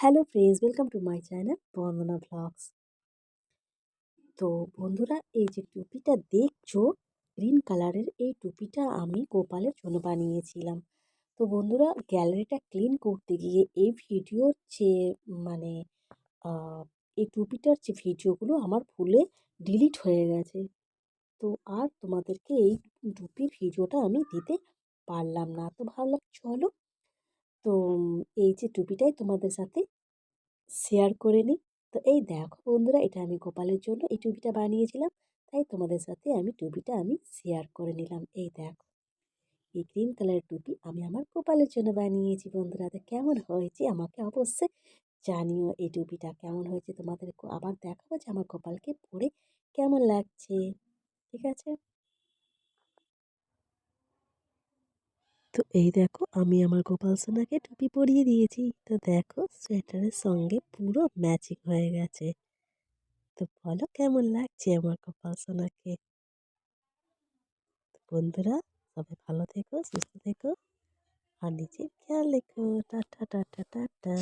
Hello friends, welcome to my channel Bandana vlogs. তো বন্ধুরা, এই যে টুপিটা দেখছো, গ্রিন কালারের এই টুপিটা আমি গোপালের জন্য বানিয়েছিলাম। তো বন্ধুরা, গ্যালারিটা ক্লিন করতে গিয়ে এই ভিডিওর যে মানে আহ, এই টুপিটার যে ভিডিওগুলো আমার ভুলে ডিলিট হয়ে গেছে। তো আর তোমাদেরকে এই টুপির ভিডিওটা আমি দিতে পারলাম না। তো ভাবলাম চলো, তো এই যে টুপিটাই তোমাদের সাথে শেয়ার করে নিই। তো এই দেখো বন্ধুরা, এটা আমি গোপালের জন্য এই টুপিটা বানিয়েছিলাম, তাই তোমাদের সাথে আমি টুপিটা শেয়ার করে নিলাম। এই দেখো, এই গ্রিন কালারের টুপি আমি আমার গোপালের জন্য বানিয়েছি। বন্ধুরা, তো কেমন হয়েছে আমাকে অবশ্যই জানিও। এই টুপিটা কেমন হয়েছে তোমাদের আবার দেখাবো যে আমার গোপালকে পরে কেমন লাগছে। ঠিক আছে। তো এই দেখো, আমি আমার গোপাল সোনাকে টুপি পরিয়ে দিয়েছি। তো দেখো, সোয়েটারের সঙ্গে পুরো ম্যাচিং হয়ে গেছে। তো বলো কেমন লাগছে আমার গোপাল সোনাকে। তো বন্ধুরা, সবাই ভালো থেকো, সুস্থ থেকো, আর নিজের খেয়াল রেখো। Tata tata tata.